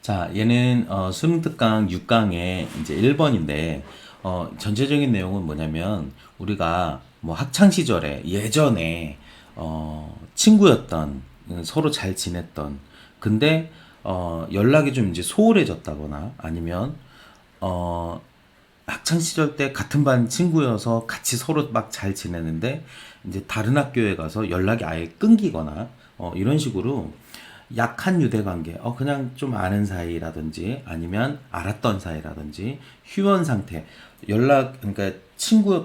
자, 얘는 수능 특강 6강의 이제 1번인데 전체적인 내용은 뭐냐면 우리가 뭐 학창 시절에 예전에 친구였던 서로 잘 지냈던 근데 연락이 좀 이제 소홀해졌다거나 아니면 어 학창 시절 때 같은 반 친구여서 같이 서로 막 잘 지내는데 이제 다른 학교에 가서 연락이 아예 끊기거나 이런 식으로 약한 유대 관계, 그냥 좀 아는 사이라든지 아니면 알았던 사이라든지 휴원 상태, 그러니까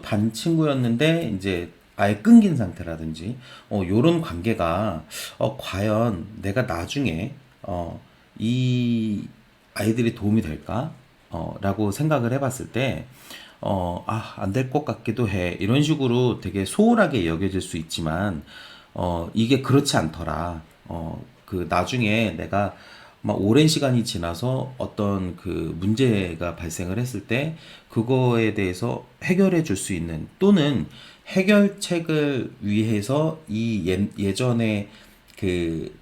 반 친구였는데 이제 아예 끊긴 상태라든지, 요런 관계가, 과연 내가 나중에, 이 아이들이 도움이 될까? 라고 생각을 해봤을 때, 안 될 것 같기도 해. 이런 식으로 되게 소홀하게 여겨질 수 있지만, 이게 그렇지 않더라. 나중에 내가 막 오랜 시간이 지나서 어떤 그 문제가 발생을 했을 때, 그거에 대해서 해결해 줄 수 있는, 또는 해결책을 위해서 예전에 그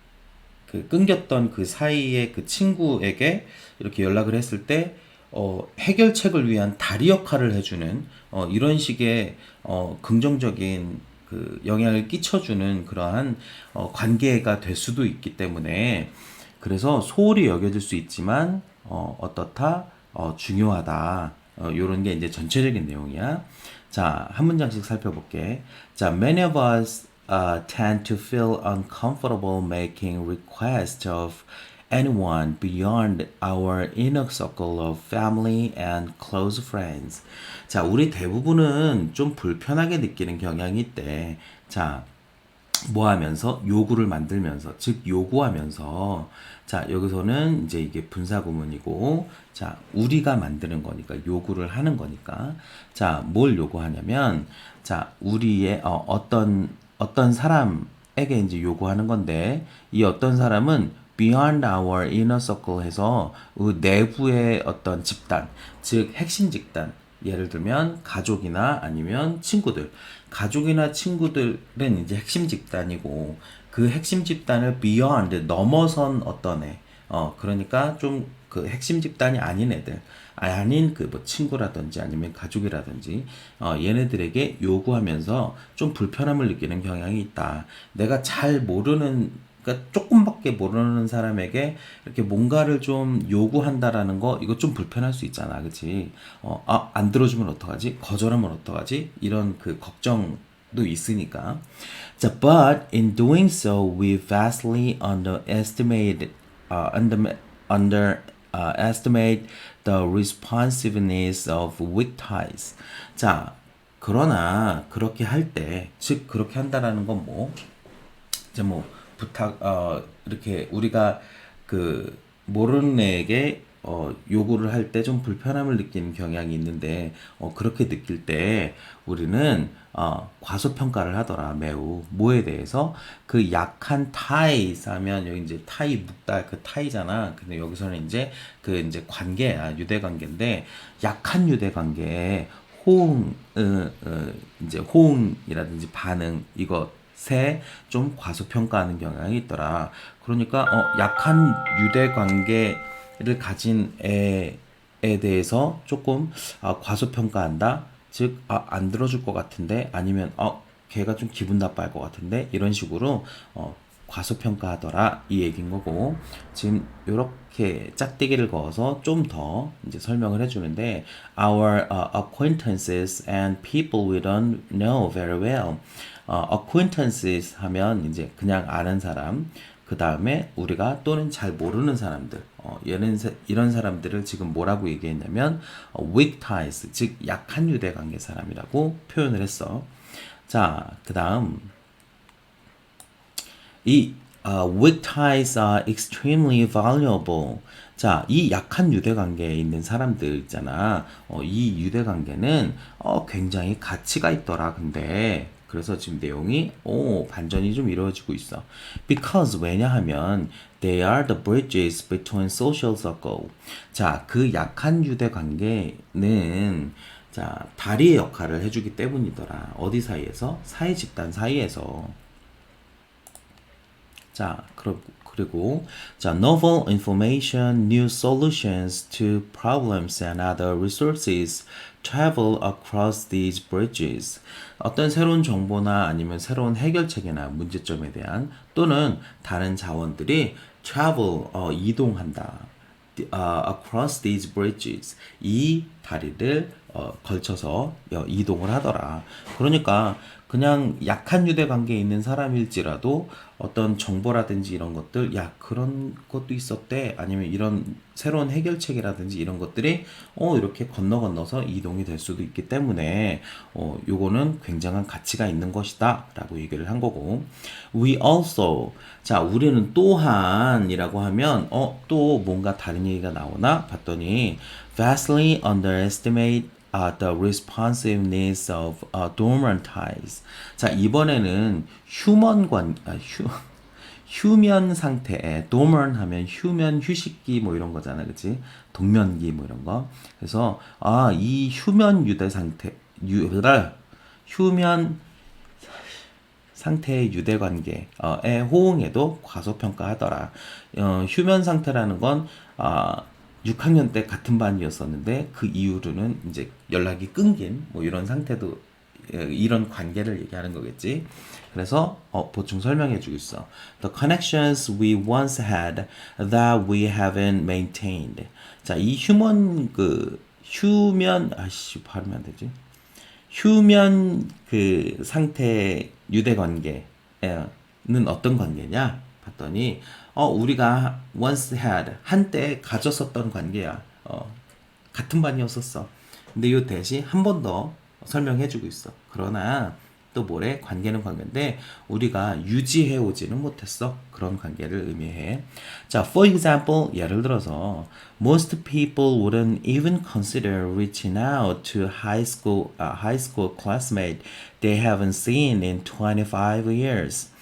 끊겼던 그 사이의 그 친구에게 이렇게 연락을 했을 때 해결책을 위한 다리 역할을 해주는 이런 식의 긍정적인 그 영향을 끼쳐주는 그러한 관계가 될 수도 있기 때문에 그래서 소홀히 여겨질 수 있지만 어떻다 중요하다 요런 게 이제 전체적인 내용이야. 자, 한 문장씩 살펴볼게. 자, many of us tend to feel uncomfortable making requests of anyone beyond our inner circle of family and close friends. 자, 우리 대부분은 좀 불편하게 느끼는 경향이 있대. 자, 뭐 하면서 요구를 만들면서 즉 요구하면서 자 여기서는 이제 이게 분사구문이고 자 우리가 만드는 거니까 요구를 하는 거니까 자 뭘 요구하냐면 자 우리의 어떤 사람에게 이제 요구하는 건데 이 어떤 사람은 beyond our inner circle 해서 그 내부의 어떤 집단 즉 핵심 집단 예를 들면 가족이나 아니면 친구들. 가족이나 친구들은 이제 핵심 집단이고 그 핵심 집단을 beyond 넘어선 어떤 애. 그러니까 좀 그 핵심 집단이 아닌 애들. 아닌 그 뭐 친구라든지 아니면 가족이라든지 얘네들에게 요구하면서 좀 불편함을 느끼는 경향이 있다. 내가 잘 모르는 그러니까 조금밖에 모르는 사람에게 이렇게 뭔가를 좀 요구한다라는 거 이거 좀 불편할 수 있잖아, 그치? 안 들어주면 어떡하지? 거절하면 어떡하지? 이런 그 걱정도 있으니까. 자, but in doing so, we vastly underestimate the responsiveness of weak ties. 자, 그러나 그렇게 할 때, 즉 그렇게 한다라는 건 뭐? 이제 뭐 이렇게 우리가 그 모르는 애에게 요구를 할 때 좀 불편함을 느끼는 경향이 있는데 그렇게 느낄 때 우리는 과소평가를 하더라 매우 뭐에 대해서 그 약한 타이 하면 여기 이제 타이 묵다 그 타이잖아 근데 여기서는 이제 그 이제 관계야 유대 관계인데 약한 유대 관계에 이제 호응이라든지 반응 이거 좀 과소평가하는 경향이 있더라. 그러니까 약한 유대 관계를 가진 애에 대해서 조금 과소평가한다. 즉, 안 들어줄 것 같은데 아니면 걔가 좀 기분 나빠할 것 같은데 이런 식으로 과소평가하더라 이 얘기인 거고 지금 이렇게 짝대기를 그어서 좀 더 이제 설명을 해주는데 our acquaintances and people we don't know very well acquaintances 하면 이제 그냥 아는 사람 그 다음에 우리가 또는 잘 모르는 사람들 이런 사람들을 지금 뭐라고 얘기했냐면 weak ties 즉 약한 유대 관계 사람이라고 표현을 했어 자 그 다음 이 weak ties are extremely valuable. 자, 이 약한 유대 관계에 있는 사람들 있잖아. 이 유대 관계는 굉장히 가치가 있더라. 근데 그래서 지금 내용이 반전이 좀 이루어지고 있어. Because 왜냐하면 they are the bridges between social circle. 자, 그 약한 유대 관계는 자, 다리의 역할을 해주기 때문이더라. 어디 사이에서? 사회 집단 사이에서. 자, 그리고 자, novel information, new solutions to problems and other resources travel across these bridges. 어떤 새로운 정보나 아니면 새로운 해결책이나 문제점에 대한 또는 다른 자원들이 travel 이동한다. across these bridges 이 다리를 걸쳐서 이동을 하더라. 그러니까 그냥 약한 유대 관계에 있는 사람일지라도 어떤 정보라든지 이런 것들, 야, 그런 것도 있었대. 아니면 이런 새로운 해결책이라든지 이런 것들이 이렇게 건너서 이동이 될 수도 있기 때문에 요거는 굉장한 가치가 있는 것이다 라고 얘기를 한 거고, we also, 자, 우리는 또한이라고 하면 또 뭔가 다른 얘기가 나오나 봤더니 vastly underestimate the responsiveness of dormant eyes. 자, 이번에는 휴면 상태에 dormant 하면 휴면 휴식기 뭐 이런 거잖아, 그치? 동면기 뭐 이런 거. 그래서 이 휴면 유대 상태 휴면 상태의 유대 관계의 호응에도 과소평가하더라. 휴면 상태라는 건 6학년 때 같은 반이었었는데 그 이후로는 이제 연락이 끊긴 뭐 이런 상태도 이런 관계를 얘기하는 거겠지. 그래서 보충 설명해 주겠어. The connections we once had that we haven't maintained. 자, 이 휴면 발음이 안 되지. 휴면 그 상태 유대 관계는 어떤 관계냐? 봤더니 우리가 once had 한때 가졌었던 관계야. 같은 반이었었어. 근데 이 대신 한 번 더 설명해주고 있어. 그러나 또 뭐래? 관계는 관계인데 우리가 유지해 오지는 못했어. 그런 관계를 의미해. 자, for example, 예를 들어서 most people wouldn't even consider reaching out to high school classmate they haven't seen in 25 years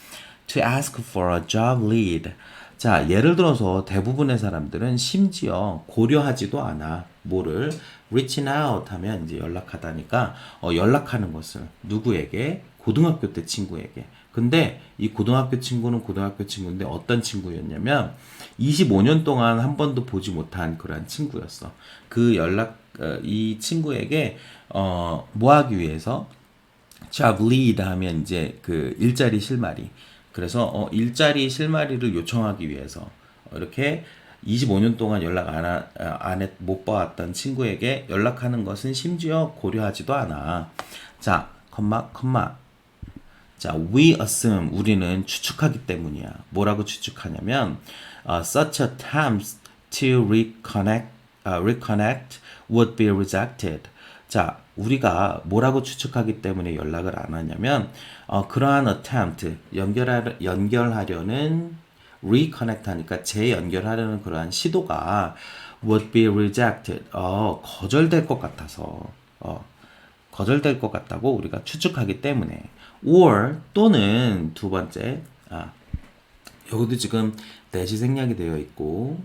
to ask for a job lead. 자, 예를 들어서 대부분의 사람들은 심지어 고려하지도 않아. 뭐를 reaching out 하면 이제 연락하다니까 연락하는 것을 누구에게? 고등학교 때 친구에게. 근데 이 고등학교 친구는 고등학교 친구인데 어떤 친구였냐면 25년 동안 한 번도 보지 못한 그러한 친구였어. 이 친구에게 뭐 하기 위해서 job lead 하면 이제 그 일자리 실마리. 그래서 일자리 실마리를 요청하기 위해서 이렇게 25년 동안 연락 못 봐왔던 친구에게 연락하는 것은 심지어 고려하지도 않아. 자, 컴마. 자, we assume 우리는 추측하기 때문이야. 뭐라고 추측하냐면 such attempts to reconnect would be rejected. 자, 우리가 뭐라고 추측하기 때문에 연락을 안 하냐면 그러한 attempt 연결하려는 reconnect 하니까 재연결하려는 그러한 시도가 would be rejected 거절될 것 같다고 우리가 추측하기 때문에 or 또는 두 번째 여기도 지금 대시 생략이 되어 있고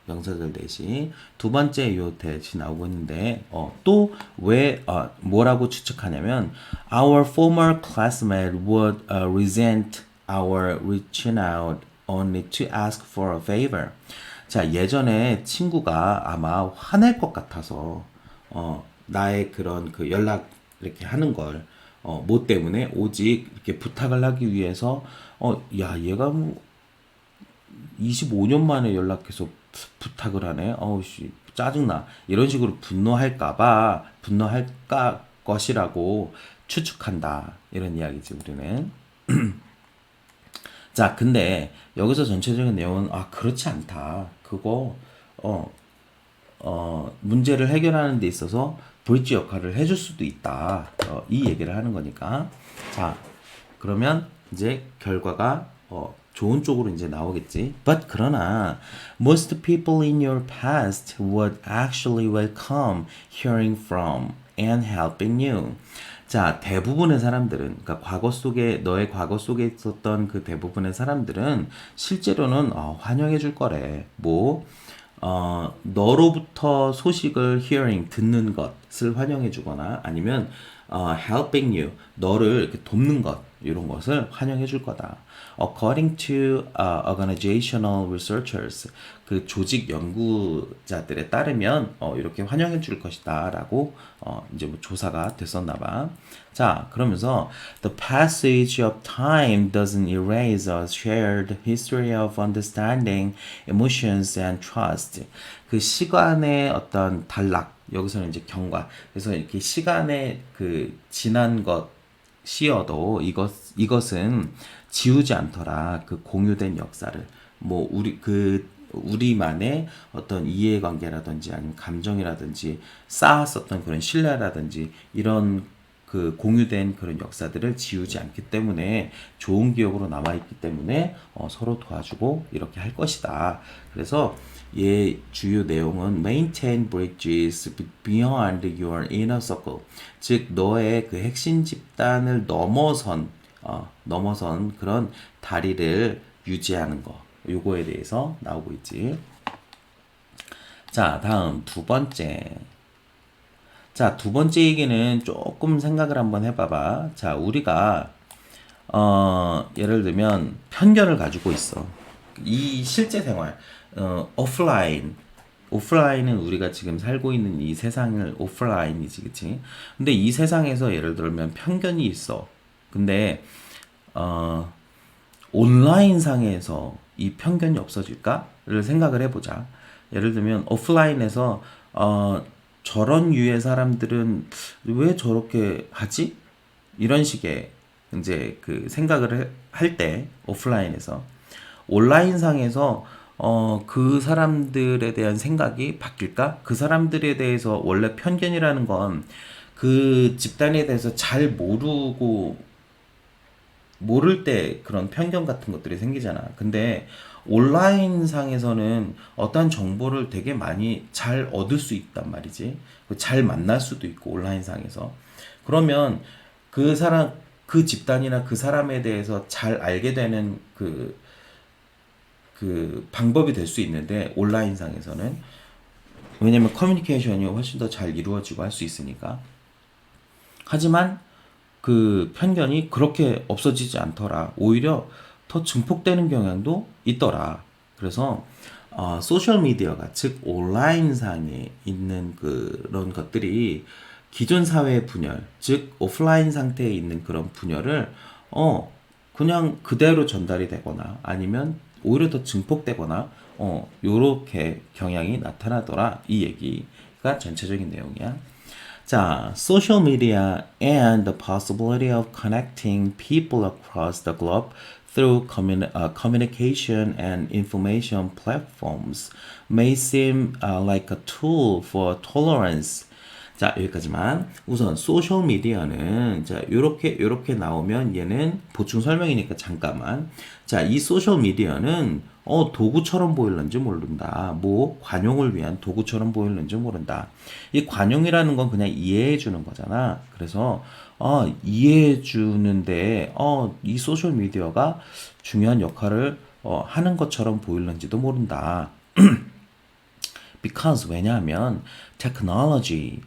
명사절 대시 두 번째 요 대시 나오고 있는데 또 왜 뭐라고 추측하냐면 our former classmate would resent our reaching out only to ask for a favor. 자, 예전에 친구가 아마 화낼 것 같아서 나의 그런 그 연락 이렇게 하는 걸 뭐 때문에 오직 이렇게 부탁을 하기 위해서 야, 얘가 뭐 25년 만에 연락해서 부탁을 하네. 씨, 짜증나. 이런 식으로 분노할 것이라고 추측한다. 이런 이야기지, 우리는. 자, 근데 여기서 전체적인 내용은 그렇지 않다. 그거 문제를 해결하는 데 있어서 브릿지 역할을 해줄 수도 있다. 이 얘기를 하는 거니까. 자, 그러면 이제 결과가 좋은 쪽으로 이제 나오겠지. But 그러나 most people in your past would actually welcome hearing from and helping you. 자, 대부분의 사람들은, 그러니까 너의 과거 속에 있었던 그 대부분의 사람들은 실제로는 환영해 줄 거래. 뭐 너로부터 소식을 hearing 듣는 것을 환영해 주거나 아니면 helping you, 너를 이렇게 돕는 것, 이런 것을 환영해 줄 거다. According to organizational researchers, 그 조직 연구자들에 따르면 이렇게 환영해 줄 것이다라고 이제 뭐 조사가 됐었나 봐. 자, 그러면서 the passage of time doesn't erase a shared history of understanding, emotions and trust. 그 시간의 어떤 단락, 여기서는 이제 경과. 그래서 이렇게 시간의 그 지난 것이어도 이것은 지우지 않더라. 그 공유된 역사를. 뭐 우리만의 어떤 이해관계라든지 아니면 감정이라든지 쌓았었던 그런 신뢰라든지 이런 그 공유된 그런 역사들을 지우지 않기 때문에 좋은 기억으로 남아있기 때문에 서로 도와주고 이렇게 할 것이다. 그래서 얘 주요 내용은 maintain bridges beyond your inner circle. 즉 너의 그 핵심 집단을 넘어선 그런 다리를 유지하는 거. 요거에 대해서 나오고 있지. 자, 다음 두 번째. 자, 두 번째 얘기는 조금 생각을 한번 해봐봐. 자, 우리가 예를 들면 편견을 가지고 있어. 이 실제 생활, 오프라인은 우리가 지금 살고 있는 이 세상을 오프라인이지, 그치? 근데 이 세상에서 예를 들면 편견이 있어. 근데 온라인 상에서 이 편견이 없어질까를 생각을 해보자. 예를 들면 오프라인에서 저런 유의 사람들은 왜 저렇게 하지? 이런 식의 이제 그 생각을 할 때 오프라인에서 온라인 상에서 그 사람들에 대한 생각이 바뀔까? 그 사람들에 대해서 원래 편견이라는 건 그 집단에 대해서 잘 모를 때 그런 편견 같은 것들이 생기잖아. 근데 온라인 상에서는 어떤 정보를 되게 많이 잘 얻을 수 있단 말이지. 잘 만날 수도 있고 온라인 상에서. 그러면 그 집단이나 그 사람에 대해서 잘 알게 되는 그 방법이 될 수 있는데 온라인 상에서는 왜냐면 커뮤니케이션이 훨씬 더 잘 이루어지고 할 수 있으니까. 하지만 그 편견이 그렇게 없어지지 않더라. 오히려 더 증폭되는 경향도 있더라. 그래서 소셜미디어가 즉 온라인상에 있는 그런 것들이 기존 사회의 분열, 즉 오프라인 상태에 있는 그런 분열을 그냥 그대로 전달이 되거나 아니면 오히려 더 증폭되거나 요렇게 경향이 나타나더라. 이 얘기가 전체적인 내용이야. 자, social media and the possibility of connecting people across the globe through communication and information platforms may seem like a tool for tolerance. 자, 여기까지만. 우선 소셜 미디어는 자, 요렇게 나오면 얘는 보충 설명이니까 잠깐만. 자, 이 소셜 미디어는 도구처럼 보일는지 모른다. 뭐 관용을 위한 도구처럼 보일는지 모른다. 이 관용이라는 건 그냥 이해해 주는 거잖아. 그래서 이해해 주는데 이 소셜 미디어가 중요한 역할을 하는 것처럼 보일는지도 모른다. Because 왜냐하면 technology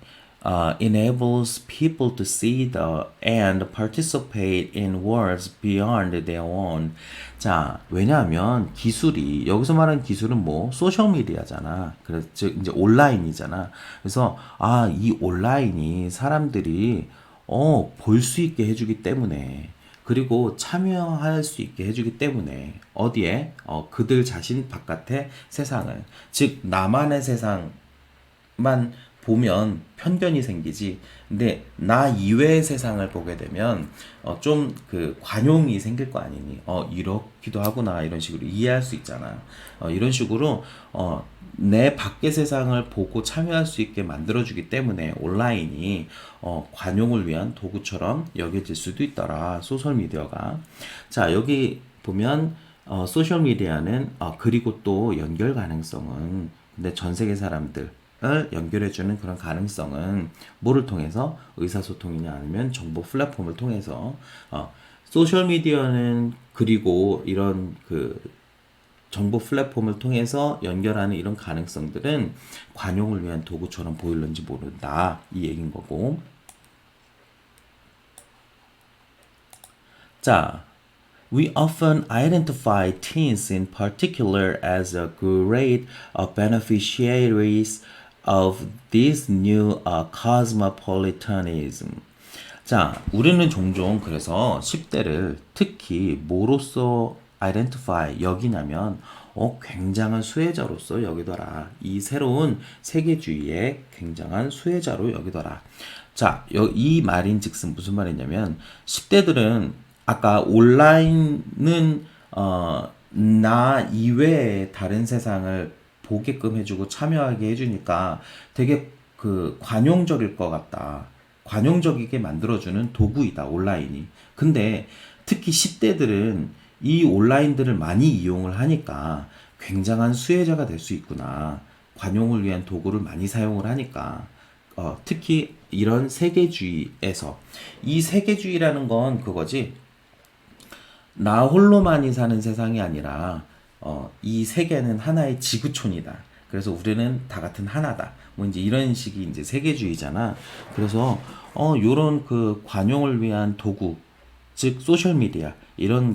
enables people to see and participate in worlds beyond their own. 자, 왜냐하면 기술이 여기서 말하는 기술은 뭐 소셜 미디어잖아. 그래서 즉 이제 온라인이잖아. 그래서 이 온라인이 사람들이 볼 수 있게 해주기 때문에 그리고 참여할 수 있게 해주기 때문에 어디에 그들 자신 바깥의 세상을 즉 나만의 세상만 보면 편견이 생기지. 근데 나 이외의 세상을 보게 되면 좀 그 관용이 생길 거 아니니. 이렇기도 하구나 이런 식으로 이해할 수 있잖아. 이런 식으로 내 밖의 세상을 보고 참여할 수 있게 만들어주기 때문에 온라인이 관용을 위한 도구처럼 여겨질 수도 있더라. 소셜미디어가. 자, 여기 보면 소셜미디어는 그리고 또 연결 가능성은 근데 전 세계 사람들 연결해주는 그런 가능성은 뭐를 통해서 의사소통이냐 아니면 정보 플랫폼을 통해서 소셜미디어는 그리고 이런 그 정보 플랫폼을 통해서 연결하는 이런 가능성들은 관용을 위한 도구처럼 보일는지 모른다 이 얘기인 거고 자, we often identify teens in particular as a great beneficiaries of this new cosmopolitanism. 자, 우리는 종종 그래서 10대를 특히 뭐로서 identify 여기냐면 굉장한 수혜자로서 여기더라. 이 새로운 세계주의의 굉장한 수혜자로 여기더라. 자, 이 말인즉슨 무슨 말이냐면 10대들은 아까 온라인은 나 이외의 다른 세상을 보게끔 해주고 참여하게 해주니까 되게 그 관용적일 것 같다. 관용적이게 만들어주는 도구이다, 온라인이. 근데 특히 10대들은 이 온라인들을 많이 이용을 하니까 굉장한 수혜자가 될 수 있구나. 관용을 위한 도구를 많이 사용을 하니까. 특히 이런 세계주의에서. 이 세계주의라는 건 그거지. 나 홀로만이 사는 세상이 아니라 이 세계는 하나의 지구촌이다. 그래서 우리는 다 같은 하나다. 뭐 이제 이런 식이 이제 세계주의잖아. 그래서 요런 그 관용을 위한 도구, 즉 소셜 미디어 이런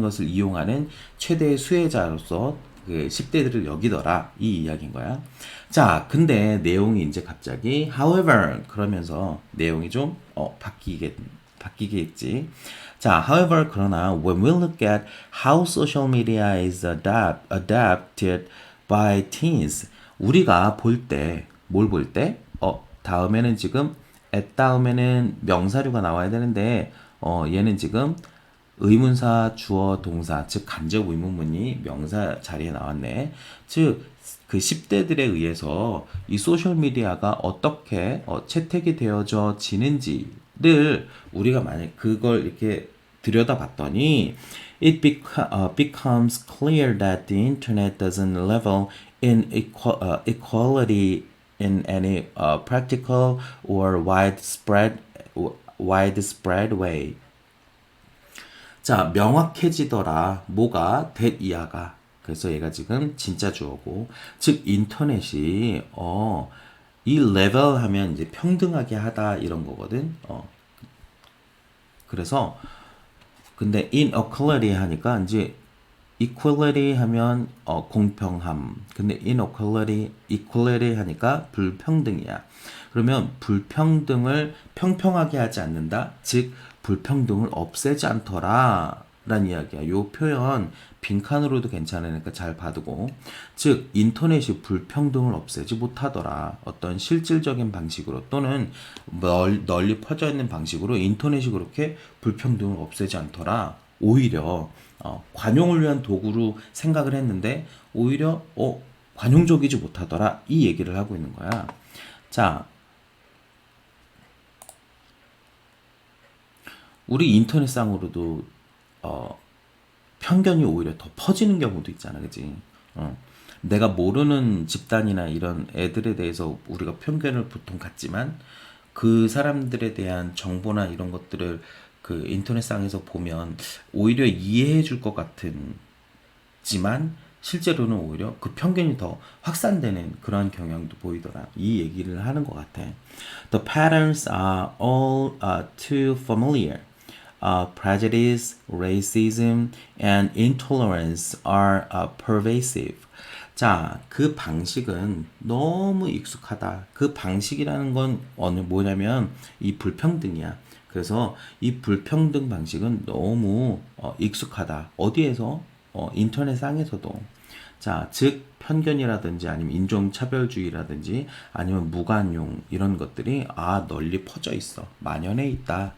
것을 이용하는 최대의 수혜자로서 그 10대들을 여기더라. 이 이야기인 거야. 자, 근데 내용이 이제 갑자기 however 그러면서 내용이 좀 바뀌겠지. 자, however 그러나 when we look at how social media is adapted by teens 우리가 볼 때 뭘 볼 때? 다음에는 지금 at 다음에는 명사류가 나와야 되는데 얘는 지금 의문사, 주어, 동사, 즉 간접 의문문이 명사 자리에 나왔네. 즉, 그 10대들에 의해서 이 소셜미디어가 어떻게 채택이 되어져 지는지를 우리가 만약 그걸 이렇게 들여다봤더니 it becomes clear that the internet doesn't level in equality in any practical or widespread way. 자, 명확해지더라. 뭐가? that 이하가. 그래서 얘가 지금 진짜 주어고, 즉 인터넷이 이 레벨 하면 이제 평등하게 하다 이런 거거든. 그래서 근데 inequality 하니까 이제 equality 하면 공평함. 근데 equality 하니까 불평등이야. 그러면 불평등을 평평하게 하지 않는다. 즉 불평등을 없애지 않더라. 라는 이야기야. 요 표현 빈칸으로도 괜찮으니까 잘 봐두고. 즉 인터넷이 불평등을 없애지 못하더라. 어떤 실질적인 방식으로 또는 널리 퍼져 있는 방식으로 인터넷이 그렇게 불평등을 없애지 않더라. 오히려 관용을 위한 도구로 생각을 했는데 오히려 관용적이지 못하더라. 이 얘기를 하고 있는 거야. 자, 우리 인터넷상으로도 편견이 오히려 더 퍼지는 경우도 있잖아, 그지? 내가 모르는 집단이나 이런 애들에 대해서 우리가 편견을 보통 갖지만 그 사람들에 대한 정보나 이런 것들을 그 인터넷상에서 보면 오히려 이해해 줄 것 같지만 실제로는 오히려 그 편견이 더 확산되는 그런 경향도 보이더라. 이 얘기를 하는 것 같아. The patterns are all too familiar. Prejudice, racism, and intolerance are pervasive. 자, 그 방식은 너무 익숙하다. 그 방식이라는 건 뭐냐면 이 불평등이야. 그래서 이 불평등 방식은 너무 익숙하다. 어디에서? 인터넷상에서도. 자, 즉 편견이라든지 아니면 인종차별주의라든지 아니면 무관용 이런 것들이 널리 퍼져 있어. 만연해 있다.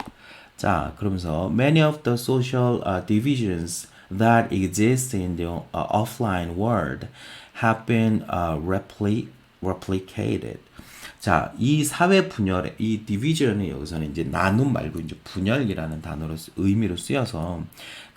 자, 그러면서 many of the social divisions that exist in the offline world have been replicated. 자, 이 사회 분열의 이 디비전이 여기서는 이제 나눔 말고 이제 분열이라는 단어로 의미로 쓰여서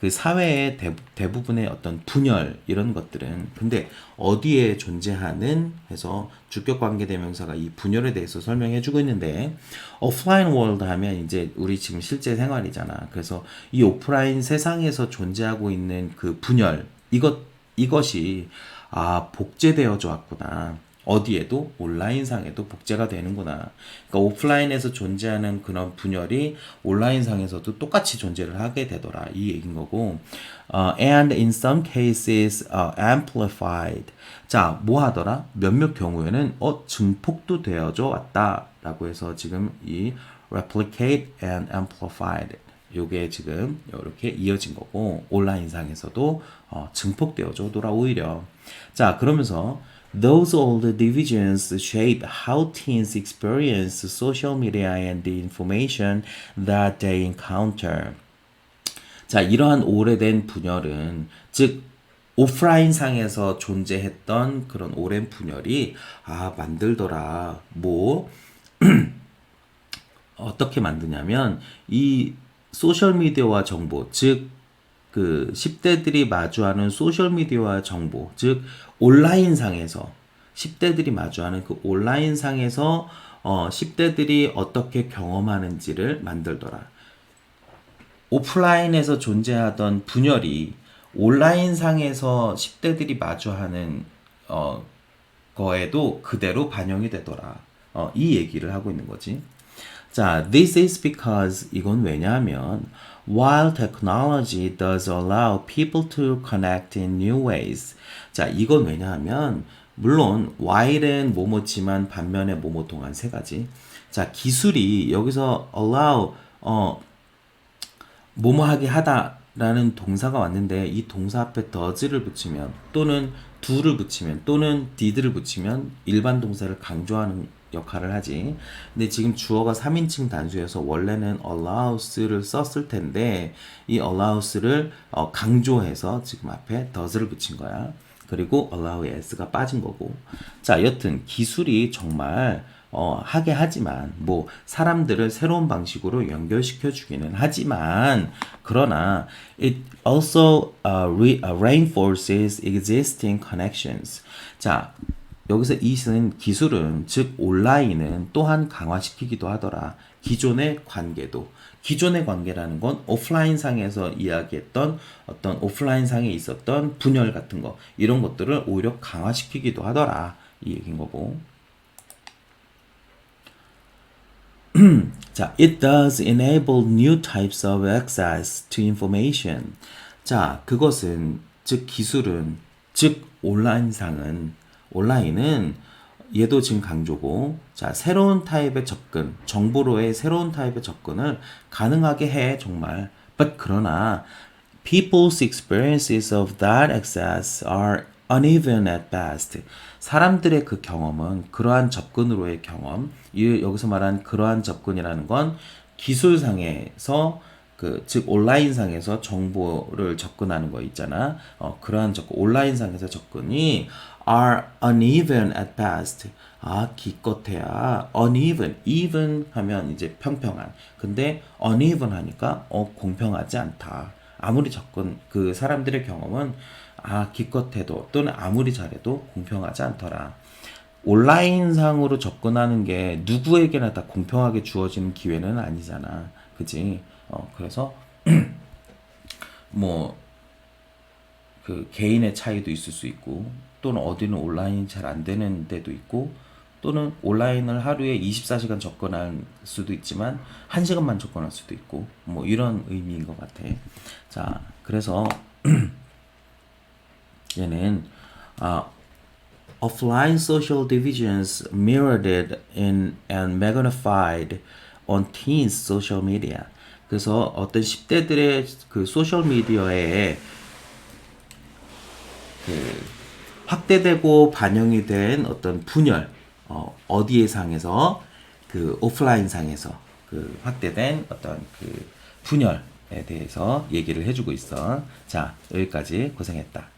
그 사회의 대부분의 어떤 분열 이런 것들은 근데 어디에 존재하는 해서 주격 관계 대명사가 이 분열에 대해서 설명해 주고 있는데 오프라인 월드 하면 이제 우리 지금 실제 생활이잖아. 그래서 이 오프라인 세상에서 존재하고 있는 그 분열 이것이 복제되어져 왔구나. 어디에도 온라인상에도 복제가 되는구나. 그러니까 오프라인에서 존재하는 그런 분열이 온라인상에서도 똑같이 존재를 하게 되더라. 이 얘기인 거고. And in some cases amplified. 자, 뭐 하더라? 몇몇 경우에는 증폭도 되어져 왔다라고 해서 지금 이 replicate and amplified 요게 지금 이렇게 이어진 거고 온라인상에서도 증폭되어져 오더라 오히려. 자, 그러면서 those old divisions shape how teens experience social media and the information that they encounter. 자, 이러한 오래된 분열은 즉 오프라인 상에서 존재했던 그런 오랜 분열이 만들더라. 뭐 어떻게 만드냐면 이 소셜 미디어와 정보, 즉 그 10대들이 마주하는 소셜 미디어와 정보, 즉 온라인 상에서 10대들이 마주하는 그 온라인 상에서 10대들이 어떻게 경험하는지를 만들더라. 오프라인에서 존재하던 분열이 온라인 상에서 10대들이 마주하는 거에도 그대로 반영이 되더라. 이 얘기를 하고 있는 거지. 자, this is because 이건 왜냐하면 while technology does allow people to connect in new ways. 자, 이건 왜냐하면 물론 while은 뭐뭐지만 반면에 뭐뭐 동안 세 가지. 자, 기술이 여기서 allow 뭐뭐하게 하다라는 동사가 왔는데 이 동사 앞에 does를 붙이면 또는 do를 붙이면 또는 did를 붙이면 일반 동사를 강조하는 역할을 하지. 근데 지금 주어가 3인칭 단수여서 원래는 allows를 썼을 텐데 이 allows를 강조해서 지금 앞에 does를 붙인 거야. 그리고 allow의 s가 빠진 거고. 자, 여튼 기술이 정말 하게 하지만 뭐 사람들을 새로운 방식으로 연결시켜 주기는 하지만 그러나 it also reinforces existing connections. 자, 여기서 이는 기술은 즉 온라인은 또한 강화시키기도 하더라. 기존의 관계도. 기존의 관계라는 건 오프라인 상에서 이야기했던 어떤 오프라인 상에 있었던 분열 같은 거 이런 것들을 오히려 강화시키기도 하더라. 이 얘기인 거고. 자, it does enable new types of access to information. 자, 그것은 즉 기술은 즉 온라인은 얘도 지금 강조고 자 새로운 타입의 접근 정보로의 새로운 타입의 접근을 가능하게 해 정말 but 그러나 people's experiences of that access are uneven at best 사람들의 그 경험은 그러한 접근으로의 경험 여기서 말한 그러한 접근이라는 건 기술상에서 즉 온라인상에서 정보를 접근하는 거 있잖아 그러한 온라인상에서 접근이 are uneven at best. 기껏해야 uneven, even 하면 이제 평평한. 근데 uneven 하니까 공평하지 않다. 아무리 그 사람들의 경험은 기껏해도 또는 아무리 잘해도 공평하지 않더라. 온라인상으로 접근하는 게 누구에게나 다 공평하게 주어지는 기회는 아니잖아. 그지? 그래서 뭐 그 개인의 차이도 있을 수 있고 또는 어디는 온라인이 잘 안 되는 데도 있고 또는 온라인을 하루에 24시간 접근할 수도 있지만 1시간만 접근할 수도 있고 뭐 이런 의미인 것 같아. 자, 그래서 얘는 offline social divisions mirrored in and magnified on teens social media. 그래서 어떤 10대들의 그 소셜 미디어에 확대되고 반영이 된 어떤 분열, 어디의 상에서 그 오프라인 상에서 그 확대된 어떤 그 분열에 대해서 얘기를 해주고 있어. 자, 여기까지 고생했다.